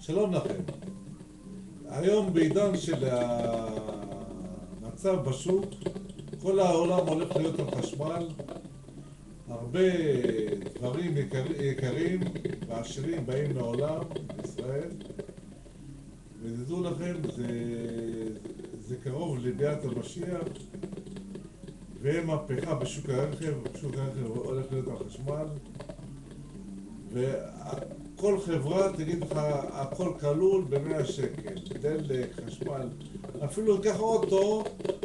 שלום לכם. היום בעידן של המצב בשוק, כל העולם הולך להיות על חשמל, הרבה דברים יקרים ועשירים באים לעולם, בישראל, ותדעו לכם, זה קרוב לביאת המשיח, ומהפכה בשוק הרכב, שוק הרכב הולך להיות על חשמל, וכל חברה תגיד לך, הכל כלול ב100 שקל, דלק, חשמל, אפילו לקח אוטו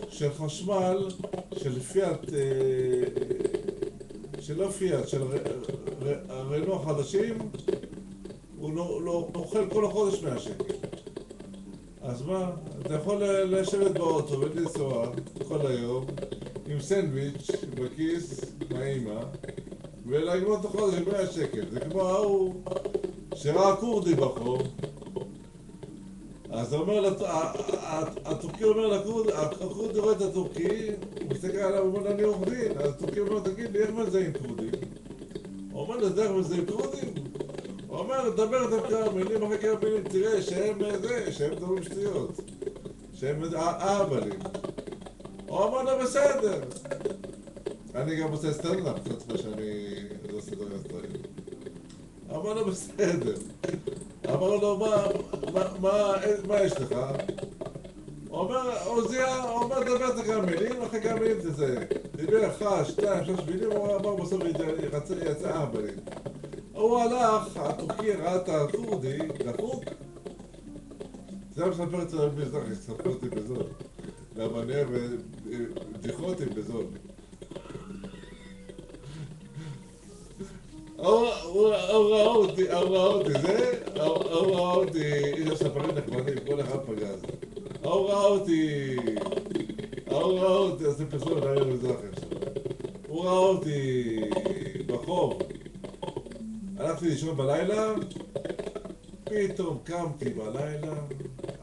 של חשמל, של פיאט, שלא פיאט, של רנו חדשים, הוא לא אוכל כל החודש 100 שקל. אז מה, אתה יכול לשבת באוטו ולנסוע כל היום עם סנדוויץ' בכיס מהאימא ולגמור את החודש עם 100 שקל. זה כמו ההוא שראה כורדי בחור, אז הטורקי אומר לכורדי, הכורדי רואה את הטורקי, הוא מסתכל עליו, הוא אומר, אני עורך דין, אז הטורקי אומר, תגיד לי, איך מזהים כורדים? הוא אומר, איך מזהים כורדים? הוא אומר, דבר איתם כמה מילים, אחרי כמה מילים, תראה שהם דברים שטויות, שהם אהבלים. הוא אומר לו, בסדר. אני גם עושה סטנדאפ, קצת מה שאני לא עושה דברים סטריים. הוא אומר לו, בסדר. אמר לו, מה יש לך? הוא אומר, דבר את כמה מילים, אחרי כמה מילים תזהה. דיבר 1, 2, 3 מילים, הוא אמר בסוף יצא אהבלים. הוא הלך, הטורקי ראה את הכורדי, דפוק. זה היה מספר אצל המזרח, ספר אותי בזול. למה אני אוהב בדיחות עם בזול. הוא ראה אותי, איש הספרים נחמדים, כל אחד פגז. הוא ראה אותי, אז זה פסול, לא היה מזרח עכשיו. הוא ראה אותי בחור. הלכתי לישון בלילה, פתאום קמתי בלילה,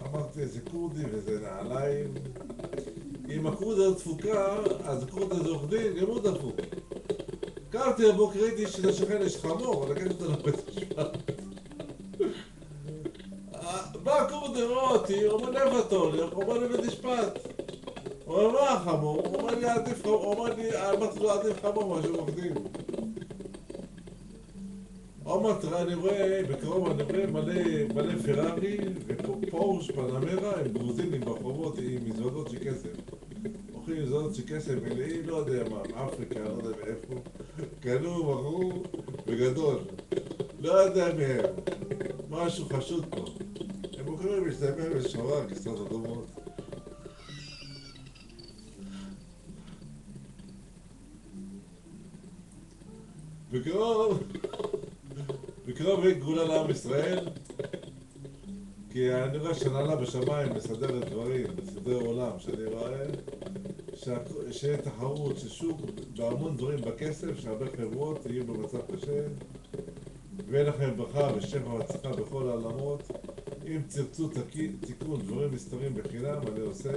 אמרתי איזה כורדי וזה נעליים. אם הכורדי הזאת דפוקה, אז הכורדי הזה עורך דין, גם הוא דפוק. קמתי לבוקר, ראיתי שזה שכן יש חמור, לקחתי אותו לבית משפט. בא הכורדי, רואה אותי, הוא אומר איפה אתה הולך, הוא אומר לבית משפט. הוא אומר מה החמור? הוא אומר לי עדיף חמור, הוא אומר לי עדיף חמור משהו עורך דין. אני רואה, בקרוב אני רואה מלא פרארי ופורש פנמרה עם גרוזינים ברחובות עם מזוודות של כסף. אוכלים מזוודות של כסף מלאים, לא יודע מה, מאפריקה, לא יודע מאיפה. קנו, מכרו, בגדול. לא יודע מהם. משהו חשוד פה. הם מוכרים משתמר ושורה, כסות אדומות. בקרוב אין גאולה לעם ישראל, כי אני רואה שנעלה בשמיים מסדרת דברים, מסדר עולם, שאני רואה שיהיה תחרות של שוק בהמון דברים בכסף, שהרבה חברות יהיו במצב קשה, ויהיה לכם ברכה ושפע והצלחה בכל העולמות. אם תרצו תיקון דברים מסתרים בחינם, אני עושה,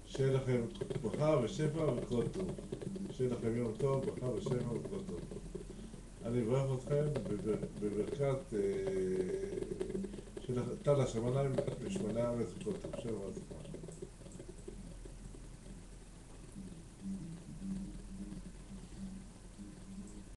שיהיה לכם ברכה ושפע וכל טוב. שיהיה לכם יום טוב, ברכה ושפע וכל טוב. אני אברך אתכם בברכת טל השמיים ושמני הארץ וכל טוב. שבע הצלחה.